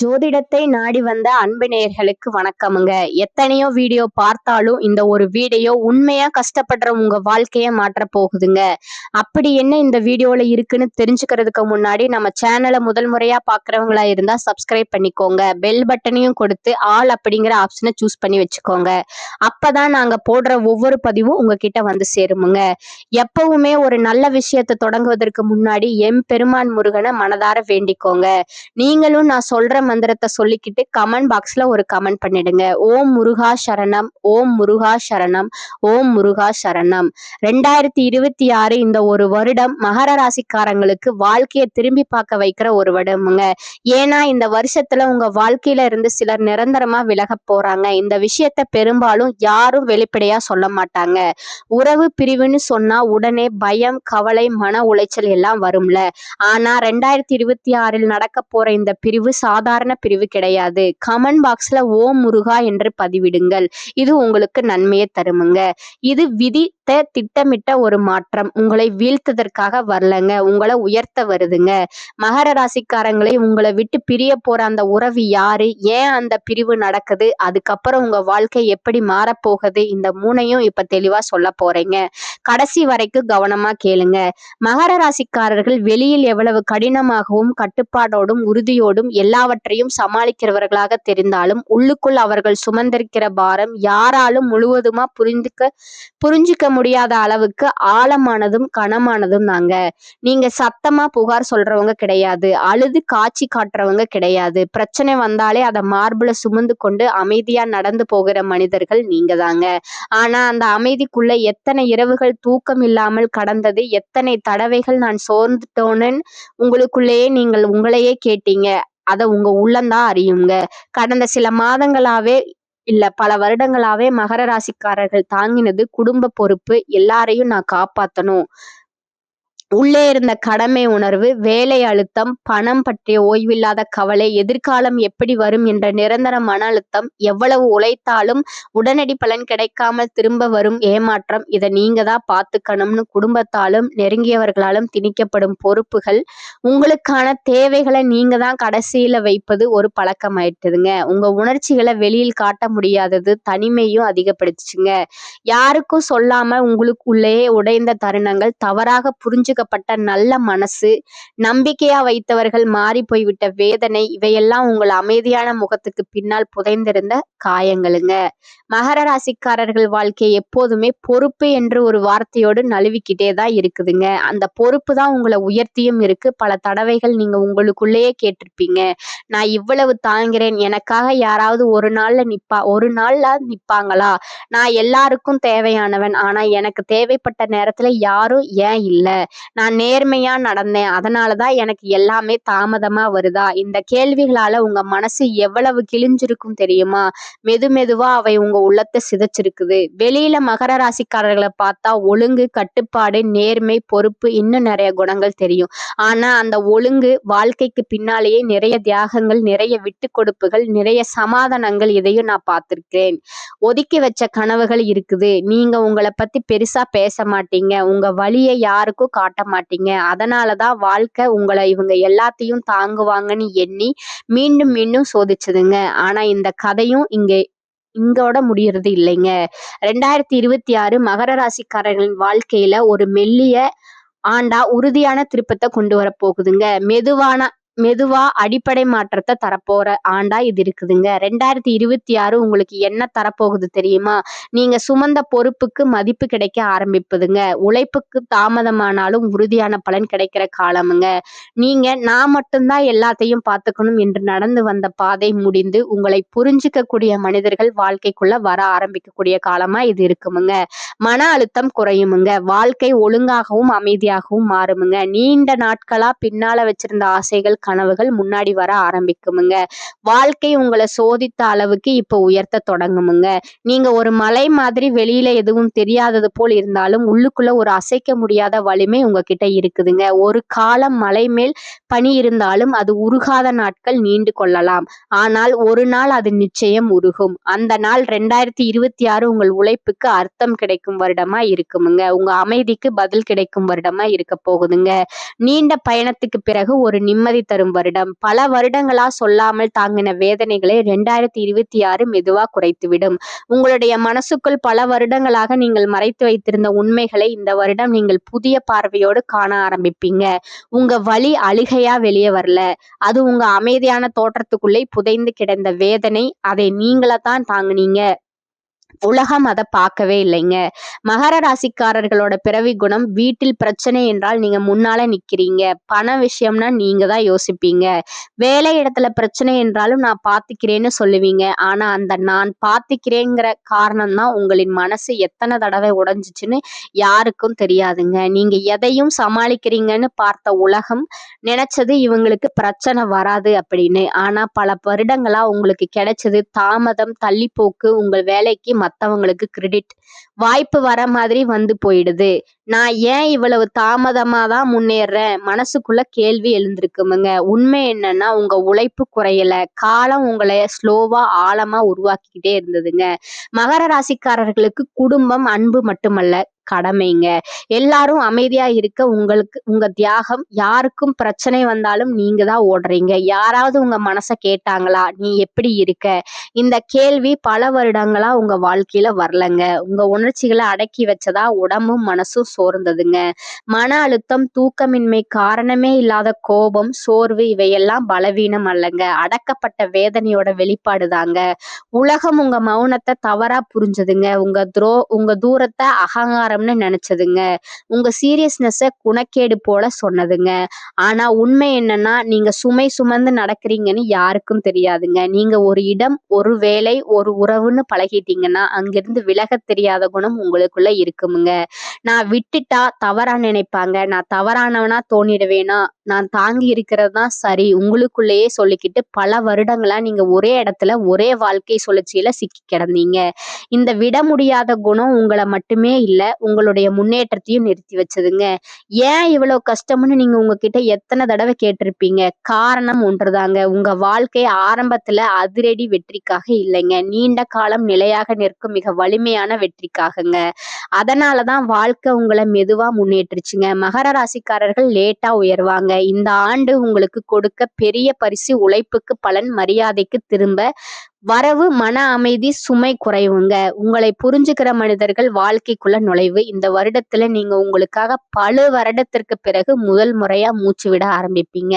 ஜோதிடத்தை நாடி வந்த அன்பு நேயர்களுக்கு வணக்கமுங்க. எத்தனையோ வீடியோ பார்த்தாலும் இந்த ஒரு வீடியோ உண்மையா கஷ்டப்படுற உங்க வாழ்க்கைய மாற்ற போகுதுங்க. அப்படி என்ன இந்த வீடியோல இருக்குன்னு தெரிஞ்சுக்கிறதுக்கு முன்னாடி நம்ம சேனலை முதல் முறையா பாக்குறவங்களா இருந்தா சப்ஸ்கிரைப் பண்ணிக்கோங்க. பெல் பட்டனையும் கொடுத்து ஆல் அப்படிங்கிற ஆப்ஷனை சூஸ் பண்ணி வச்சுக்கோங்க. அப்பதான் நாங்க போடுற ஒவ்வொரு பதிவும் உங்ககிட்ட வந்து சேருமுங்க. எப்பவுமே ஒரு நல்ல விஷயத்தை தொடங்குவதற்கு முன்னாடி பெருமான் முருகனை மனதார வேண்டிக்கோங்க. நீங்களும் நான் சொல்ற மந்திரத்தை சொல்லிக்கிட்டு கமெண்ட் பாக்ஸ்ல ஒரு கமெண்ட் பண்ணிடுங்க. ஓம் முருகா சரணம், ஓம் முருகா சரணம், ஓம் முருகா சரணம். 2026 இந்த ஒரு வருடம் மகர ராசிக்காரங்களுக்கு வாழ்க்கையை திரும்பி பார்க்க வைக்கிற ஒரு வருடமுங்க. ஏன்னா இந்த வருஷத்துல உங்க வாழ்க்கையில இருந்து சிலர் நிரந்தரமா விலக போறாங்க. இந்த விஷயத்த பெரும்பாலும் யாரும் வெளிப்படையா சொல்ல மாட்டாங்க. உறவு பிரிவுன்னு சொன்னா உடனே பயம், கவலை, மன உளைச்சல் எல்லாம் வரும்ல. ஆனா 2026 நடக்க போற இந்த பிரிவு சாதாரண பிரிவு கிடையாது. கமெண்ட் பாக்ஸ்ல ஓம் முருகா என்று பதிவிடுங்கள். இது உங்களுக்கு நன்மையை தருமுங்க. இது திட்டமிட்ட ஒரு மாற்றம். உங்களை வீழ்த்ததற்காக வரலங்க, உங்களை உயர்த்த வருதுங்க. மகர ராசிக்காரங்களை உங்களை விட்டு பிரிய போற அந்த உறவு யாரு, ஏன் அந்த பிரிவு நடக்குது, அதுக்கப்புறம் உங்க வாழ்க்கை எப்படி மாறப்போகுது, இந்த மூணையும் இப்ப தெளிவா சொல்ல போறேங்க. கடைசி வரைக்கும் கவனமா கேளுங்க. மகர ராசிக்காரர்கள் வெளியில் எவ்வளவு கடினமாகவும் கட்டுப்பாடோடும் உறுதியோடும் எல்லாவற்றையும் சமாளிக்கிறவர்களாக தெரிந்தாலும் உள்ளுக்குள் அவர்கள் சுமந்திருக்கிற பாரம் யாராலும் முழுவதுமா புரிஞ்சுக்க முடியாத அளவுக்கு ஆழமானதும் கனமானதும் தாங்க. நீங்க சத்தமா புகார் சொல்றவங்க கிடையாது, அழுது காட்சி காட்டுறவங்க கிடையாது. பிரச்சனை வந்தாலே அதை மார்புல சுமந்து கொண்டு அமைதியா நடந்து போகிற மனிதர்கள் நீங்க தாங்க. ஆனா அந்த அமைதிக்குள்ள எத்தனை இரவுகள் தூக்கம் இல்லாமல் கடந்தது, எத்தனை தடவைகள் நான் சோர்ந்துட்டோன்னு உங்களுக்குள்ளேயே நீங்கள் உங்களையே கேட்டீங்க. அதை உங்க உள்ளம்தான் அறியுங்க. கடந்த சில மாதங்களாவே இல்ல பல வருடங்களாவே மகர ராசிக்காரர்கள் தாங்கினது குடும்ப பொறுப்பு. எல்லாரையும் நான் காப்பாத்தணும், உள்ளே இருந்த கடமை உணர்வு, வேலை அழுத்தம், பணம் பற்றிய ஓய்வில்லாத கவலை, எதிர்காலம் எப்படி வரும் என்ற நிரந்தர மன அழுத்தம், எவ்வளவு உழைத்தாலும் உடனடி பலன் கிடைக்காமல் திரும்ப வரும் ஏமாற்றம், இதை நீங்க தான் பார்த்துக்கணும்னு குடும்பத்தாலும் நெருங்கியவர்களாலும் திணிக்கப்படும் பொறுப்புகள், உங்களுக்கான தேவைகளை நீங்க தான் கடைசியில வைப்பது ஒரு பழக்கமாயிட்டுதுங்க. உங்க உணர்ச்சிகளை வெளியில் காட்ட முடியாதது தனிமையும் அதிகப்படுத்துச்சுங்க. யாருக்கும் சொல்லாம உங்களுக்குள்ளேயே உடைந்த தருணங்கள், தவறாக புரிஞ்சுக்கப்பட்ட நல்ல மனசு, நம்பிக்கையா வைத்தவர்கள் மாறி போய்விட்ட வேதனை, இவையெல்லாம் உங்கள் அமைதியான முகத்துக்கு பின்னால் புதைந்திருந்த காயங்களுங்க. மகர ராசிக்காரர்கள் வாழ்க்கை எப்போதுமே பொறுப்பு என்று ஒரு வார்த்தையோடு நழுவிக்கிட்டே தான் இருக்குதுங்க. அந்த பொறுப்பு தான் உங்களை உயர்த்தியும் இருக்கு. பல தடவைகள் நீங்க உங்களுக்குள்ளேயே கேட்டிருப்பீங்க, நான் இவ்வளவு தாங்கிறேன், எனக்காக யாராவது ஒரு நாள்ல நிப்பாங்களா, நான் எல்லாருக்கும் தேவையானவன், ஆனா எனக்கு தேவைப்பட்ட நேரத்துல யாரும் ஏன் இல்ல, நான் நேர்மையா நடந்தேன், அதனாலதான் எனக்கு எல்லாமே தாமதமா வருதா, இந்த கேள்விகளால உங்க மனசு எவ்வளவு கிழிஞ்சிருக்கும் தெரியுமா. மெதுவா அவை உங்க உள்ளத்தை சிதைச்சிருக்குது. வெளியில மகர ராசிக்காரர்களை பார்த்தா ஒழுங்கு, கட்டுப்பாடு, நேர்மை, பொறுப்பு, இன்னும் நிறைய குணங்கள் தெரியும். ஆனா அந்த ஒழுங்கு வாழ்க்கைக்கு பின்னாலேயே நிறைய தியாகங்கள், நிறைய விட்டு கொடுப்புகள், நிறைய சமாதானங்கள், இதையும் நான் பார்த்திருக்கேன். ஒதுக்கி வச்ச கனவுகள் இருக்குது. நீங்க உங்களை பத்தி பெருசா பேச மாட்டீங்க, உங்க வழியை யாருக்கும் காட்ட மாட்டீங்க. அதனாலதான் வாழ்க்கை உங்களை இவங்க எல்லாத்தையும் தாங்குவாங்கன்னு எண்ணி மீண்டும் மீண்டும் சோதிச்சதுங்க. ஆனா இந்த கதையும் இங்கோட முடியறது இல்லைங்க. 2026 மகர ராசிக்காரர்களின் வாழ்க்கையில ஒரு மெல்லிய ஆண்டா உறுதியான திருப்பத்தை கொண்டு வர போகுதுங்க. மெதுவா அடிப்படை மாற்றத்தை தரப்போற ஆண்டா இது இருக்குதுங்க. 2026 உங்களுக்கு என்ன தரப்போகுது தெரியுமா. நீங்க சுமந்த பொறுப்புக்கு மதிப்பு கிடைக்க ஆரம்பிப்பதுங்க. உழைப்புக்கு தாமதமானாலும் உறுதியான பலன் கிடைக்கிற காலமுங்க. நீங்க நான் மட்டும்தான் எல்லாத்தையும் பார்த்துக்கணும் என்று நடந்து வந்த பாதை முடிந்து உங்களை புரிஞ்சுக்க கூடிய மனிதர்கள் வாழ்க்கைக்குள்ள வர ஆரம்பிக்கக்கூடிய காலமா இது இருக்குமுங்க. மன அழுத்தம் குறையுமுங்க. வாழ்க்கை ஒழுங்காகவும் அமைதியாகவும் மாறுமுங்க. நீண்ட நாட்களா பின்னால வச்சிருந்த ஆசைகள், கனவுகள் முன்னாடி வர ஆரம்பிக்குமுங்க. வாழ்க்கை உங்களை சோதித்த அளவுக்கு இப்ப உயர்த்த தொடங்குமுங்க. நீங்க ஒரு மலை மாதிரி வெளியில எதுவும் தெரியாதது போல் இருந்தாலும் உள்ளுக்குள்ள ஒரு அசைக்க முடியாத வலிமை உங்ககிட்ட இருக்குதுங்க. ஒரு காலம் மலை மேல் பனி இருந்தாலும் அது உருகாத நாட்கள் நீண்டு கொள்ளலாம். ஆனால் ஒரு நாள் அது நிச்சயம் உருகும். அந்த நாள் 2026 உங்கள் உழைப்புக்கு அர்த்தம் கிடைக்கும் வருடமா இருக்குமுங்க. உங்க அமைதிக்கு பதில் கிடைக்கும் வருடமா இருக்க போகுதுங்க. நீண்ட பயணத்துக்கு பிறகு ஒரு நிம்மதி தரும் வருடம். பல வருடங்களா சொல்லாமல் தாங்கின வேதனைகளை 2026 மெதுவா குறைத்துவிடும். உங்களுடைய மனசுக்குள் பல வருடங்களாக நீங்கள் மறைத்து வைத்திருந்த உண்மைகளை இந்த வருடம் நீங்கள் புதிய பார்வையோடு காண ஆரம்பிப்பீங்க. உங்க வலி அழுகையா வெளியே வரல, அது உங்க அமைதியான தோற்றத்துக்குள்ளே புதைந்து கிடந்த வேதனை. அதை நீங்கள தான் தாங்குனீங்க, உலகம் அதை பார்க்கவே இல்லைங்க. மகர ராசிக்காரர்களோட பிறவி குணம், வீட்டில் பிரச்சனை என்றால் நீங்க முன்னால நிக்கிறீங்க. பண விஷயம்னா நீங்க தான் யோசிப்பீங்க. வேலை இடத்துல பிரச்சனை என்றாலும் நான் பாத்துக்கிறேன்னு சொல்லுவீங்க. ஆனா அந்த நான் பாத்துக்கிறேங்கிற காரணம் தான் உங்களின் மனசு எத்தனை தடவை உடைஞ்சிச்சுன்னு யாருக்கும் தெரியாதுங்க. நீங்க எதையும் சமாளிக்கிறீங்கன்னு பார்த்த உலகம் நினைச்சது இவங்களுக்கு பிரச்சனை வராது அப்படின்னு. ஆனா பல வருடங்களா உங்களுக்கு கிடைச்சது தாமதம், தள்ளிப்போக்கு. உங்கள் வேலைக்கு மத்தவங்களுக்கு கிரெடிட், வாய்ப்பு வர மாதிரி வந்து போயிடுது. நான் ஏன் இவ்வளவு தாமதமா தான் முன்னேறேன்? மனசுக்குள்ள கேள்வி எழுந்திருக்குமுங்க. உண்மை என்னன்னா, உங்க உழைப்பு குறையல, காலம் உங்களை ஸ்லோவா ஆழமா உருவாக்கிக்கிட்டே இருந்ததுங்க. மகர ராசிக்காரர்களுக்கு குடும்பம் அன்பு மட்டுமல்ல, கடமைங்க. எல்லாரும் அமைதியா இருக்க உங்க தியாகம். யாருக்கும் பிரச்சனை வந்தாலும் நீங்க தான் ஓடுறீங்க. யாராவது உங்க மனசை கேட்டாங்களா? நீ எப்படி இருக்க? இந்த கேள்வி பல வருடங்களா உங்க வாழ்க்கையில வரலங்க. உங்க உணர்ச்சிகளை அடக்கி வச்சதா உடம்பும் மனசும் சோர்ந்ததுங்க. மன அழுத்தம், தூக்கமின்மை, காரணமே இல்லாத கோபம், சோர்வு இவையெல்லாம் பலவீனம் அல்லங்க, அடக்கப்பட்ட வேதனையோட வெளிப்பாடுதாங்க. உலகம் உங்க மௌனத்தை தவறா புரிஞ்சதுங்க. உங்க தூரத்தை அகங்காரம்னு நினைச்சதுங்க. உங்க சீரியஸ்னஸ குணக்கேடு போல சொன்னதுங்க. ஆனா உண்மை என்னன்னா, நீங்க சுமை சுமந்து நடக்கிறீங்கன்னு யாருக்கும் தெரியாதுங்க. நீங்க ஒரு இடம், ஒரு வேலை, ஒரு உறவுன்னு பழகிட்டீங்கன்னா அங்கிருந்து விலக தெரியாத குணம் உங்களுக்குள்ள இருக்குமுங்க. நான் விட்டுட்டா தவறா நினைப்பாங்க, நான் தவறானவனா தோணிடுவேனா, நான் தாங்கி இருக்கிறது தான் சரி உங்களுக்குள்ளேயே சொல்லிக்கிட்டு பல வருடங்களா நீங்க ஒரே இடத்துல ஒரே வாழ்க்கை சுழற்சியில சிக்கி கிடந்தீங்க. இந்த விட முடியாத குணம் உங்களை மட்டுமே இல்ல, உங்களுடைய முன்னேற்றத்தையும் நிறுத்தி வச்சதுங்க. ஏன் இவ்வளவு கஷ்டம்னு நீங்க உங்ககிட்ட எத்தனை தடவை கேட்டிருப்பீங்க. காரணம் ஒன்றுதாங்க, உங்க வாழ்க்கை ஆரம்பத்துல அதிரடி வெற்றிக்காக இல்லைங்க, நீண்ட காலம் நிலையாக நிற்கும் மிக வலிமையான வெற்றிக்காகங்க. அதனாலதான் வாழ்க்கை உங்களை மெதுவா முன்னேற்றுச்சுங்க. மகர ராசிக்காரர்கள் லேட்டா உயர்வாங்க. இந்த ஆண்டு உங்களுக்கு கொடுக்க பெரிய பரிசு உழைப்புக்கு பலன், மரியாதைக்கு திரும்ப வரவு, மன அமைதி, சுமை குறைவுங்க. உங்களை புரிஞ்சுக்கிற மனிதர்கள் வாழ்க்கைக்குள்ள நுழைவு. இந்த வருடத்துல நீங்க உங்களுக்காக பல வருடத்திற்கு பிறகு முதல் முறையா மூச்சு விட ஆரம்பிப்பீங்க.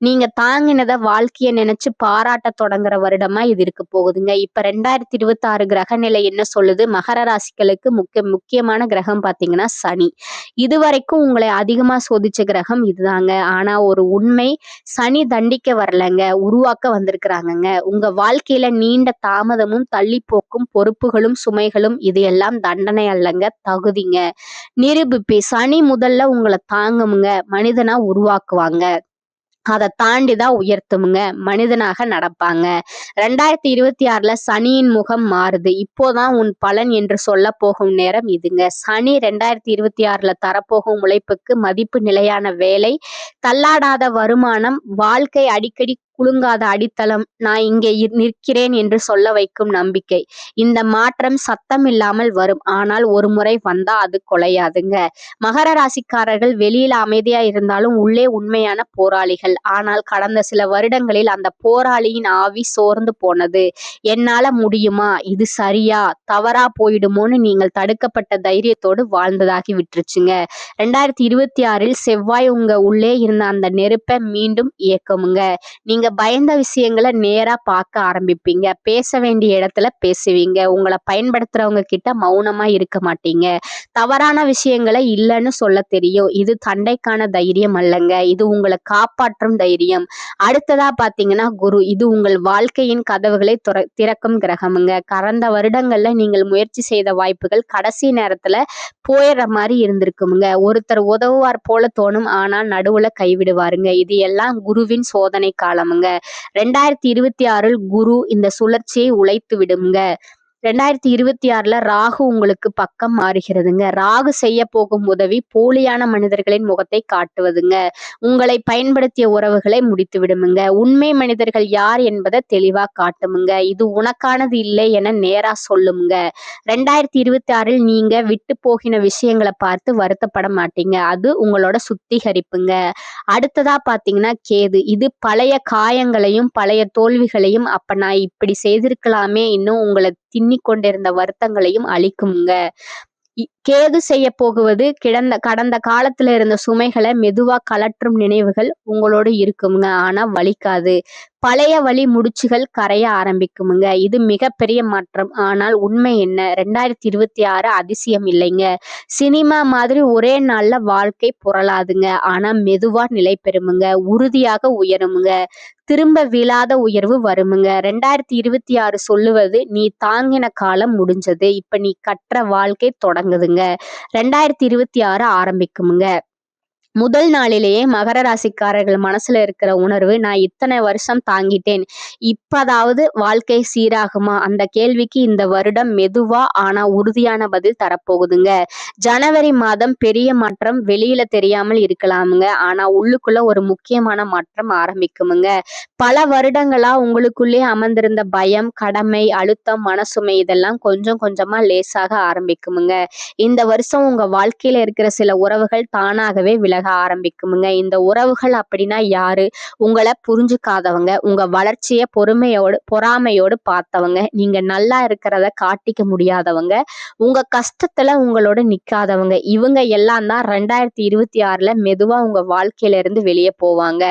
நீங்க தாங்கினத வாழ்க்கைய நினைச்சு பாராட்ட தொடங்குற வருடமா இது இருக்க போகுதுங்க. இப்ப 2026 கிரக நிலை என்ன சொல்லுது? மகர ராசிகளுக்கு முக்கியமான கிரகம் பாத்தீங்கன்னா சனி. இதுவரைக்கும் உங்களை அதிகமா சோதிச்ச கிரகம் இதுதாங்க. ஆனா ஒரு உண்மை, சனி தண்டிக்க வரலங்க, உருவாக்க வந்திருக்கிறாங்கங்க. உங்க வாழ்க்கையில நீண்ட தாமதமும், தள்ளிப்போக்கும், பொறுப்புகளும், சுமைகளும் இது எல்லாம் தண்டனை அல்லங்க, தகுதிங்க. நிரூபிப்பி சனி முதல்ல உங்களை தாங்குமுங்க, மனிதனா உருவாக்குவாங்க. அதை தாண்டிதான் உயர்த்துமுங்க, மனிதனாக நடப்பாங்க. 2026 சனியின் முகம் மாறுது. இப்போதான் உன் பலன் என்று சொல்ல போகும் நேரம் இதுங்க. சனி 2026 தரப்போகும் உழைப்புக்கு மதிப்பு, நிலையான வேலை, தள்ளாடாத வருமானம், வாழ்க்கை அடிக்கடி குலுங்காத அடித்தளம், நான் இங்கே நிற்கிறேன் என்று சொல்ல வைக்கும் நம்பிக்கை. இந்த மாற்றம் சத்தம் இல்லாமல் வரும். ஆனால் ஒரு முறை வந்தா அது கொலையாதுங்க. மகர ராசிக்காரர்கள் வெளியில அமைதியா இருந்தாலும் உள்ளே உண்மையான போராளிகள். ஆனால் கடந்த சில வருடங்களில் அந்த போராளியின் ஆவி சோர்ந்து போனது. என்னால முடியுமா, இது சரியா, தவறா போயிடுமோன்னு நீங்கள் தடுக்கப்பட்ட தைரியத்தோடு வாழ்ந்ததாகி விட்டுருச்சுங்க. 2026 செவ்வாய் உங்க உள்ளே இருந்த அந்த நெருப்பை மீண்டும் இயக்குமுங்க. நீங்க பயந்த விஷயங்களை நேரா பார்க்க ஆரம்பிப்பீங்க. பேச வேண்டிய இடத்துல பேசுவீங்க. உங்களை பயன்படுத்துறவங்க கிட்ட மௌனமா இருக்க மாட்டீங்க. தவறான விஷயங்களை இல்லைன்னு சொல்ல தெரியும். இது சண்டைக்கான தைரியம் அல்லங்க, இது உங்களை காப்பாற்றும் தைரியம். அடுத்ததா பாத்தீங்கன்னா குரு. இது உங்கள் வாழ்க்கையின் கதவுகளை திறக்கும் கிரகமுங்க. கடந்த வருடங்கள்ல நீங்கள் முயற்சி செய்த வாய்ப்புகள் கடைசி நேரத்துல போயிடுற மாதிரி இருந்திருக்குமுங்க. ஒருத்தர் உதவுவார் போல தோணும், ஆனால் நடுவுல கைவிடுவாருங்க. இது எல்லாம் குருவின் சோதனை காலமுங்க. 2026 குரு இந்த சுழற்சியை உழைத்து விடுங்க. 2026ல ராகு உங்களுக்கு பக்கம் மாறுகிறதுங்க. ராகு செய்ய போகும் உதவி போலியான மனிதர்களின் முகத்தை காட்டுவதுங்க. உங்களை பயன்படுத்திய உறவுகளை முடித்து விடுமுங்க. உண்மை மனிதர்கள் யார் என்பதை தெளிவா காட்டுமுங்க. இது உனக்கானது இல்லை என நேரா சொல்லுமுங்க. 2026ல் நீங்க விட்டு போகின விஷயங்களை பார்த்து வருத்தப்பட மாட்டீங்க. அது உங்களோட சுத்திகரிப்புங்க. அடுத்ததா பாத்தீங்கன்னா கேது. இது பழைய காயங்களையும் பழைய தோல்விகளையும் அப்ப நான் இப்படி செய்திருக்கலாமே இன்னும் உங்களை தின்னிக் கொண்டிருந்த வருத்தங்களையும் அழிக்குமுங்க. கேது செய்ய போகுவது கடந்த காலத்துல இருந்த சுமைகளை மெதுவா கலற்றும் நினைவுகள் உங்களோடு இருக்குமுங்க. ஆனா வலிக்காது. பழைய வழி முடிச்சுகள் கரைய ஆரம்பிக்குமுங்க. இது மிகப்பெரிய மாற்றம். ஆனால் உண்மை என்ன? 2026 அதிசயம் இல்லைங்க. சினிமா மாதிரி ஒரே நாள்ல வாழ்க்கை புரளாதுங்க. ஆனா மெதுவா நிலை பெறுமுங்க. உறுதியாக உயருமுங்க. திரும்ப விழாத உயர்வு வருமுங்க. 2026 சொல்லுவது நீ தாங்கின காலம் முடிஞ்சது. இப்ப நீ கற்ற வாழ்க்கை தொடங்குதுங்க. 2026 ஆரம்பிக்குமுங்க. முதல் நாளிலேயே மகர ராசிக்காரர்கள் மனசுல இருக்கிற உணர்வு, நான் இத்தனை வருஷம் தாங்கிட்டேன், இப்பதாவது வாழ்க்கை சீராகுமா? அந்த கேள்விக்கு இந்த வருடம் மெதுவா ஆனா உறுதியான பதில் தரப்போகுதுங்க. ஜனவரி மாதம் பெரிய மாற்றம் வெளியில தெரியாமல் இருக்கலாமுங்க. ஆனா உள்ளுக்குள்ள ஒரு முக்கியமான மாற்றம் ஆரம்பிக்குமுங்க. பல வருடங்களா உங்களுக்குள்ளே அமர்ந்திருந்த பயம், கடமை, அழுத்தம், மனசுமை இதெல்லாம் கொஞ்சம் கொஞ்சமா லேசாக ஆரம்பிக்குமுங்க. இந்த வருஷம் உங்க வாழ்க்கையில இருக்கிற சில உறவுகள் தானாகவே விலக ஆரம்பிக்குமுங்க. இந்த உறவுகள் அப்படின்னா யாரு? உங்களை புரிஞ்சுக்காதவங்க, உங்க வளர்ச்சிய பொறாமையோடு பார்த்தவங்க, நீங்க நல்லா இருக்கிறத காட்டிக்க முடியாதவங்க, உங்க கஷ்டத்துல உங்களோட நிக்காதவங்க, இவங்க எல்லாம் தான் 2026ல மெதுவா உங்க வாழ்க்கையில இருந்து வெளியே போவாங்க.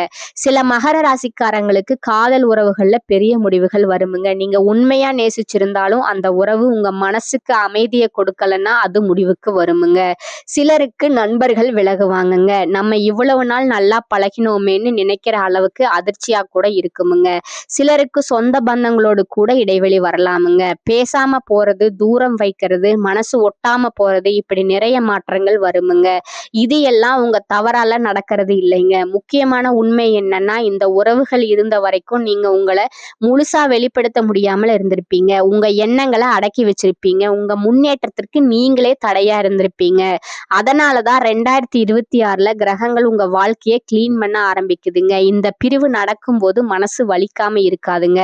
சில மகர ராசிக்காரங்களுக்கு காதல் உறவுகள்ல பெரிய முடிவுகள் வருமுங்க. நீங்க உண்மையா நேசிச்சிருந்தாலும் அந்த உறவு உங்க மனசுக்கு அமைதியை கொடுக்கலன்னா அது முடிவுக்கு வருமுங்க. சிலருக்கு நண்பர்கள் விலகுவாங்கங்க. நம்ம இவ்வளவு நாள் நல்லா பழகினோமேன்னு நினைக்கிற அளவுக்கு அதிர்ச்சியா கூட இருக்குமுங்க. சிலருக்கு சொந்த பந்தங்களோடு கூட இடைவெளி வரலாமுங்க. பேசாம போறது, தூரம் வைக்கிறது, மனசு ஒட்டாம போறது, இப்படி நிறைய மாற்றங்கள் வருமுங்க. இது எல்லாம் உங்க தவறால நடக்கிறது இல்லைங்க. முக்கியமான உண்மை என்னன்னா, இந்த உறவுகள் இருந்த வரைக்கும் நீங்க உங்களை முழுசா வெளிப்படுத்த முடியாமல் இருந்திருப்பீங்க. உங்க எண்ணங்களை அடக்கி வச்சிருப்பீங்க. உங்க முன்னேற்றத்திற்கு நீங்களே தடையா இருந்திருப்பீங்க. அதனாலதான் 2026ல கிரகங்கள் உங்க வாழ்க்கையை கிளீன் பண்ண ஆரம்பிக்குதுங்க. இந்த பிரிவு நடக்கும்போது மனசு வலிக்காம இருக்காதுங்க.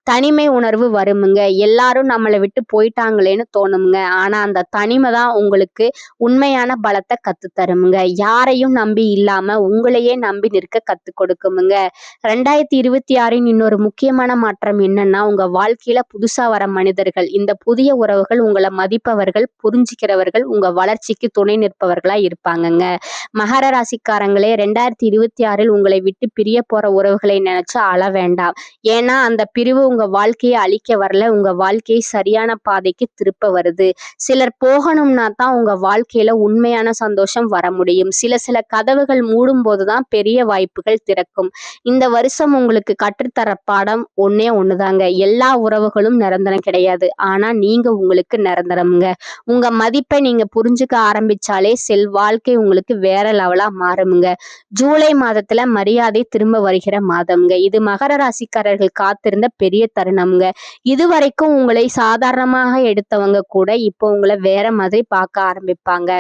தனிமை உணர்வு வருமுங்க. எல்லாரும் நம்மளை விட்டு போயிட்டாங்களேன்னு தோணுமுங்க. ஆனா அந்த தனிமை தான் உங்களுக்கு உண்மையான பலத்தை கத்து தருமுங்க. யாரையும் நம்பி இல்லாம உங்களையே நம்பி நிற்க கத்து கொடுக்குமுங்க. 2026 இன்னொரு முக்கியமான மாற்றம் என்னன்னா, உங்க வாழ்க்கையில புதுசா வர மனிதர்கள், இந்த புதிய உறவுகள் உங்களை மதிப்பவர்கள், புரிஞ்சுக்கிறவர்கள், உங்க வளர்ச்சிக்கு துணை நிற்பவர்களா இருப்பாங்கங்க. மகர ராசிக்காரங்களே, 2026ல் உங்களை விட்டு பிரிய போற உறவுகளை நினைச்சு அழ வேண்டாம். ஏன்னா அந்த பிரிவு உங்க வாழ்க்கையை அழிக்க வரல, உங்க வாழ்க்கையை சரியான பாதைக்கு திருப்ப வருது. சிலர் போகணும்னா தான் உங்க வாழ்க்கையில உண்மையான சந்தோஷம் வர முடியும். சில கதவுகள் மூடும் போதுதான் பெரிய வாய்ப்புகள் திறக்கும். இந்த வருஷம் உங்களுக்கு கற்றுத்தர பாடம் ஒன்னே ஒண்ணுதாங்க. எல்லா உறவுகளும் நிரந்தரம் கிடையாது. ஆனா நீங்க உங்களுக்கு நிரந்தரம்ங்க. உங்க மதிப்பை நீங்க புரிஞ்சுக்க ஆரம்பிச்சாலே வாழ்க்கை உங்களுக்கு வேற லெவலா மாறுமுங்க. ஜூலை மாதத்துல மரியாதை திரும்ப வருகிற மாதம்ங்க. இது மகர ராசிக்காரர்கள் காத்திருந்த பெரிய தருணம்ங்க. இதுவரைக்கும் உங்களை சாதாரணமாக எடுத்தவங்க கூட இப்போ உங்களை வேற மாதிரி பார்க்க ஆரம்பிப்பாங்க.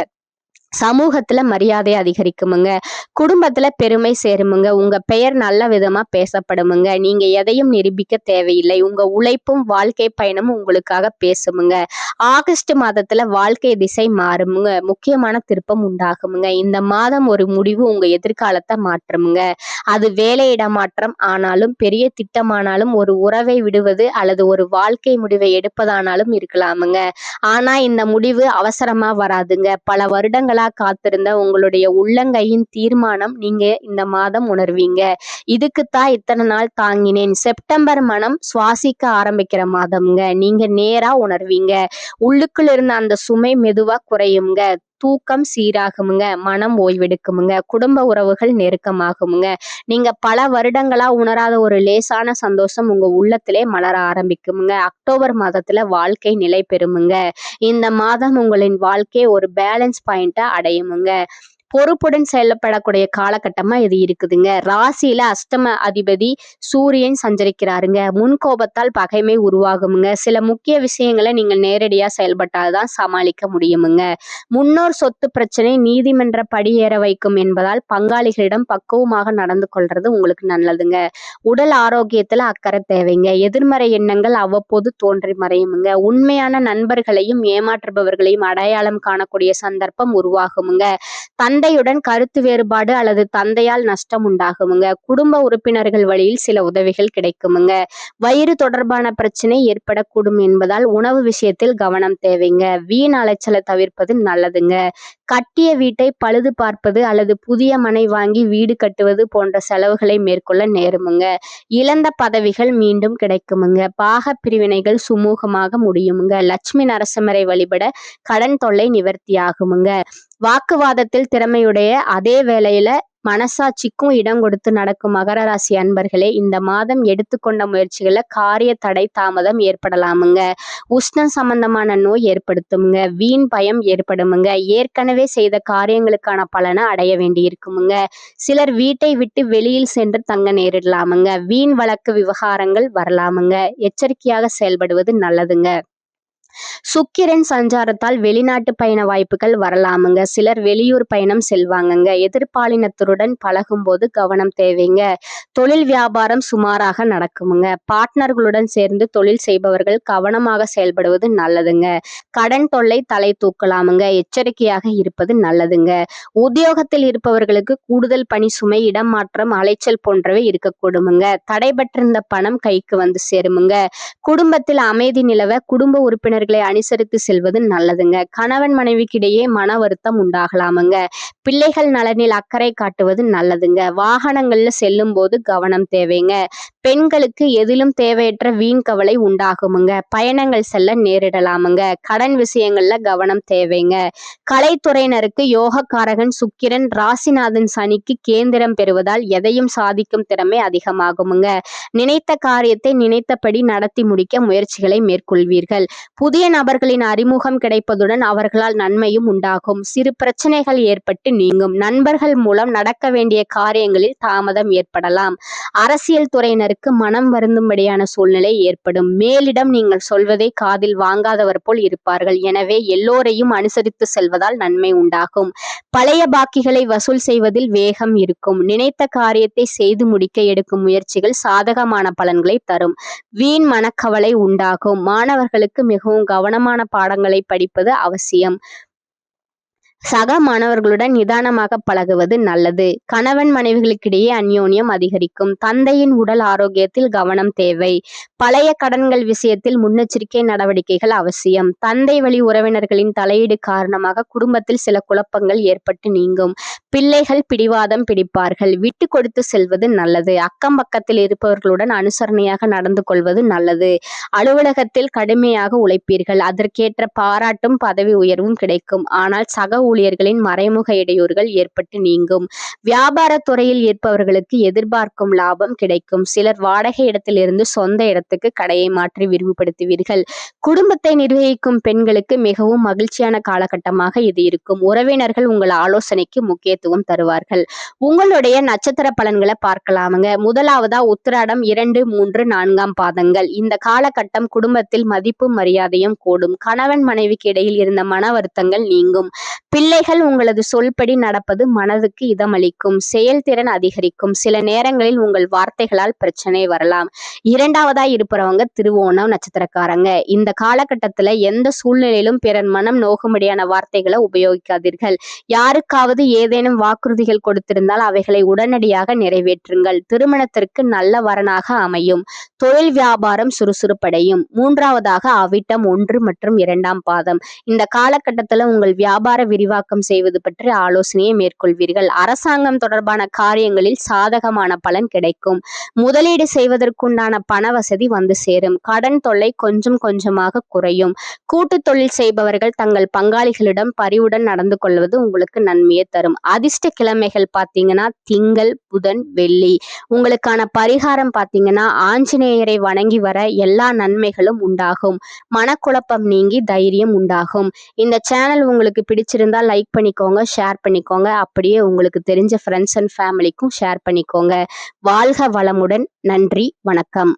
சமூகத்துல மரியாதை அதிகரிக்குமுங்க. குடும்பத்துல பெருமை சேருமுங்க. உங்க பெயர் நல்ல விதமா பேசப்படுமுங்க. நீங்க எதையும் நிரூபிக்க தேவையில்லை. உங்க உழைப்பும் வாழ்க்கை பயணமும் உங்களுக்காக பேசுமுங்க. ஆகஸ்ட் மாதத்துல வாழ்க்கை திசை மாறுமுங்க. முக்கியமான திருப்பம் உண்டாகுமுங்க. இந்த மாதம் ஒரு முடிவு உங்க எதிர்காலத்தை மாற்றுமுங்க. அது வேலையிட மாற்றம் ஆனாலும், பெரிய திட்டமானாலும், ஒரு உறவை விடுவது அல்லது ஒரு வாழ்க்கை முடிவை எடுப்பதானாலும் இருக்கலாமுங்க. ஆனா இந்த முடிவு அவசரமா வராதுங்க. பல வருடங்களா காத்திருந்த உங்களுடைய உள்ளங்கையின் தீர்மானம் நீங்க இந்த மாதம் உணர்வீங்க. இதுக்குத்தான் இத்தனை நாள் தாங்கினேன். செப்டம்பர் மனம் சுவாசிக்க ஆரம்பிக்கிற மாதம்ங்க. நீங்க நேரா உணர்வீங்க. உள்ளுக்குள்ள இருந்த அந்த சுமை மெதுவா குறையுங்க. தூக்கம் சீராகுமுங்க. மனம் ஓய்வெடுக்குமுங்க. குடும்ப உறவுகள் நெருக்கமாகுமுங்க. நீங்க பல வருடங்களா உணராத ஒரு லேசான சந்தோஷம் உங்க உள்ளத்திலே மலர ஆரம்பிக்குமுங்க. அக்டோபர் மாதத்துல வாழ்க்கை நிலை பெறுமுங்க. இந்த மாதம் உங்களின் வாழ்க்கை ஒரு பேலன்ஸ் பாயிண்ட அடையுமுங்க. பொறுப்புடன் செயல்படக்கூடிய காலகட்டமா இது இருக்குதுங்க. ராசியில அஷ்டம அதிபதி சூரியன் சஞ்சரிக்கிறாருங்க. முன்கோபத்தால் பகைமை உருவாகுமுங்க. சில முக்கிய விஷயங்களை நீங்க நேரடியா செயல்பட்டால்தான் சமாளிக்க முடியுமுங்க. முன்னோர் சொத்து பிரச்சனை நீதிமன்ற படியேற வைக்கும் என்பதால் பங்காளிகளிடம் பக்குவமாக நடந்து கொள்றது உங்களுக்கு நல்லதுங்க. உடல் ஆரோக்கியத்துல அக்கறை தேவைங்க. எதிர்மறை எண்ணங்கள் அவ்வப்போது தோன்றி மறையுமுங்க. உண்மையான நண்பர்களையும் ஏமாற்றுபவர்களையும் அடையாளம் காணக்கூடிய சந்தர்ப்பம் உருவாகுமுங்க. தந்தையுடன் கருத்து வேறுபாடு அல்லது தந்தையால் நஷ்டம் உண்டாகுமுங்க. குடும்ப உறுப்பினர்கள் வழியில் சில உதவிகள் கிடைக்குமுங்க. வயிறு தொடர்பான பிரச்சனை ஏற்படக்கூடும் என்பதால் உணவு விஷயத்தில் கவனம் தேவைங்க. வீண் அலைச்சலை தவிர்ப்பது நல்லதுங்க. கட்டிய வீட்டை பழுது பார்ப்பது அல்லது புதிய மனை வாங்கி வீடு கட்டுவது போன்ற செலவுகளை மேற்கொள்ள நேருமுங்க. இழந்த பதவிகள் மீண்டும் கிடைக்குமுங்க. பாக பிரிவினைகள் சுமூகமாக முடியுமுங்க. லட்சுமி நரசிம்மரை வழிபட கடன் தொல்லை நிவர்த்தியாகுமுங்க. வாக்குவாதத்தில் திறமையுடைய அதே வேளையில மனசாட்சிக்கும் இடம் கொடுத்து நடக்கும் மகர ராசி அன்பர்களே, இந்த மாதம் எடுத்துக்கொண்ட முயற்சிகளை காரிய தடை தாமதம் ஏற்படலாமுங்க. உஷ்ணம் சம்பந்தமான நோய் ஏற்படுத்துமுங்க. வீண் பயம் ஏற்படுமுங்க. ஏற்கனவே செய்த காரியங்களுக்கான பலனை அடைய வேண்டி இருக்குமுங்க. சிலர் வீட்டை விட்டு வெளியில் சென்று தங்க நேரிடலாமுங்க. வீண் வழக்கு விவகாரங்கள் வரலாமுங்க. எச்சரிக்கையாக செயல்படுவது நல்லதுங்க. சுக்கிரன் சஞ்சாரத்தால் வெளிநாட்டு பயண வாய்ப்புகள் வரலாமுங்க. சிலர் வெளியூர் பயணம் செல்வாங்கங்க. எதிர்பாலினத்துடன் பழகும் போது கவனம் தேவைங்க. தொழில் வியாபாரம் சுமாராக நடக்குமுங்க. பார்ட்னர்களுடன் சேர்ந்து தொழில் செய்பவர்கள் கவனமாக செயல்படுவது நல்லதுங்க. கடன் தொல்லை தலை தூக்கலாமுங்க. எச்சரிக்கையாக இருப்பது நல்லதுங்க. உத்தியோகத்தில் இருப்பவர்களுக்கு கூடுதல் பணி சுமை, இடம் மாற்றம், அலைச்சல் போன்றவை இருக்கக்கூடுமுங்க. தடைபட்டிருந்த பணம் கைக்கு வந்து சேருமுங்க. குடும்பத்தில் அமைதி நிலவ குடும்ப உறுப்பினர்களை அனுசரித்து செல்வது நல்லதுங்க. கணவன் மனைவிக்கிடையே மன வருத்தம் உண்டாகலாமுங்க. பிள்ளைகள் நலனில் அக்கறை காட்டுவது நல்லதுங்க. வாகனங்கள்ல செல்லும் போது கவனம் தேவைங்க. பெண்களுக்கு எதிலும் தேவையற்ற வீண் கவலை உண்டாகுமுங்க. பயணங்கள் செல்ல நேரிடலாமுங்க. கடன் விஷயங்கள்ல கவனம் தேவைங்க. கலைத்துறையினருக்கு யோகக்காரகன் சுக்கிரன் ராசிநாதன் சனிக்கு கேந்திரம் பெறுவதால் எதையும் சாதிக்கும் திறமை அதிகமாகுமுங்க. நினைத்த காரியத்தை நினைத்தபடி நடத்தி முடிக்க முயற்சிகளை மேற்கொள்வீர்கள். புதிய நபர்களின் அறிமுகம் கிடைப்பதுடன் அவர்களால் நன்மையும் உண்டாகும். சிறு பிரச்சனைகள் ஏற்பட்டு நீங்கும். நண்பர்கள் மூலம் நடக்க வேண்டிய காரியங்களில் தாமதம் ஏற்படலாம். அரசியல் துறையினருக்கு மனம் வருந்தும்படியான சூழ்நிலை ஏற்படும். மேலிடம் நீங்கள் சொல்வதை காதில் வாங்காதவர் போல் இருப்பார்கள். எனவே எல்லோரையும் அனுசரித்து செல்வதால் நன்மை உண்டாகும். பழைய பாக்கிகளை வசூல் செய்வதில் வேகம் இருக்கும். நினைத்த காரியத்தை செய்து முடிக்க எடுக்கும் முயற்சிகள் சாதகமான பலன்களை தரும். வீண் மனக்கவலை உண்டாகும். மாணவர்களுக்கு மிகவும் கவனமான பாடங்களை படிப்பது அவசியம். சக மாணவர்களுடன் நிதானமாக பழகுவது நல்லது. கணவன் மனைவிகளுக்கிடையே அந்யோன்யம் அதிகரிக்கும். தந்தையின் உடல் ஆரோக்கியத்தில் கவனம் தேவை. பழைய கடன்கள் விஷயத்தில் முன்னெச்சரிக்கை நடவடிக்கைகள் அவசியம். தந்தை வழி உறவினர்களின் தலையீடு காரணமாக குடும்பத்தில் சில குழப்பங்கள் ஏற்பட்டு நீங்கும். பிள்ளைகள் பிடிவாதம் பிடிப்பார்கள். விட்டு கொடுத்து செல்வது நல்லது. அக்கம் பக்கத்தில் இருப்பவர்களுடன் அனுசரணையாக நடந்து கொள்வது நல்லது. அலுவலகத்தில் கடுமையாக உழைப்பீர்கள். அதற்கேற்ற பாராட்டும் பதவி உயர்வும் கிடைக்கும். ஆனால் சக ஊழியர்களின் மறைமுக இடையூறுகள் ஏற்பட்டு நீங்கும். வியாபாரத் துறையில் இருப்பவர்களுக்கு எதிர்பார்க்கும் லாபம் கிடைக்கும். சிலர் வாடகை இடத்திலிருந்து சொந்த இடத்துக்கு கடையை மாற்றி விரிவுபடுத்துவீர்கள். குடும்பத்தை நிர்வகிக்கும் பெண்களுக்கு மிகவும் மகிழ்ச்சியான காலகட்டமாக இது இருக்கும். உறவினர்கள் உங்கள் ஆலோசனைக்கு முக்கியத்துவம் தருவார்கள். உங்களுடைய நட்சத்திர பலன்களை பார்க்கலாமுங்க. முதலாவதா உத்திராடம் 2, 3, 4 பாதங்கள். இந்த காலகட்டம் குடும்பத்தில் மதிப்பும் மரியாதையும் கூடும். கணவன் மனைவிக்கு இடையில் இருந்த மன வருத்தங்கள் நீங்கும். பிள்ளைகள் உங்களது சொல்படி நடப்பது மனதுக்கு இதமளிக்கும். செயல்திறன் அதிகரிக்கும். சில நேரங்களில் உங்கள் வார்த்தைகளால் பிரச்சனை வரலாம். இரண்டாவதா இருப்பவங்க திருவோணம் நட்சத்திரக்காரங்க. இந்த காலகட்டத்துல எந்த சூழ்நிலையிலும் பிறர் மனம் நோகும்படியான வார்த்தைகளை உபயோகிக்காதீர்கள். யாருக்காவது ஏதேனும் வாக்குறுதிகள் கொடுத்திருந்தால் அவைகளை உடனடியாக நிறைவேற்றுங்கள். திருமணத்திற்கு நல்ல வரனாக அமையும். தொழில் வியாபாரம் சுறுசுறுப்படையும். மூன்றாவதாக அவிட்டம் 1 மற்றும் 2 பாதம். இந்த காலகட்டத்துல உங்கள் வியாபார விரிவாக்கம் செய்வது பற்றி ஆலோசனையை மேற்கொள்வீர்கள். அரசாங்கம் தொடர்பான காரியங்களில் சாதகமான பலன் கிடைக்கும். முதலீடு செய்வதற்குண்டான பண வசதி வந்து சேரும். கடன் தொல்லை கொஞ்சம் கொஞ்சமாக குறையும். கூட்டு தொழில் செய்பவர்கள் தங்கள் பங்காளிகளிடம் பரிவுடன் நடந்து கொள்வது உங்களுக்கு நன்மையை தரும். அதிர்ஷ்ட கிழமைகள் பார்த்தீங்கன்னா திங்கள், புதன், வெள்ளி. உங்களுக்கான பரிகாரம் பார்த்தீங்கன்னா ஆஞ்சநேயரை வணங்கி வர எல்லா நன்மைகளும் உண்டாகும். மனக்குழப்பம் நீங்கி தைரியம் உண்டாகும். இந்த சேனல் உங்களுக்கு பிடிச்சிருந்தா பிடிச்சிருந்தா லைக் பண்ணிக்கோங்க, ஷேர் பண்ணிக்கோங்க. அப்படியே உங்களுக்கு தெரிஞ்ச ஃப்ரெண்ட்ஸ் அண்ட் ஃபேமிலிக்கும் ஷேர் பண்ணிக்கோங்க. வாழ்க வளமுடன். நன்றி, வணக்கம்.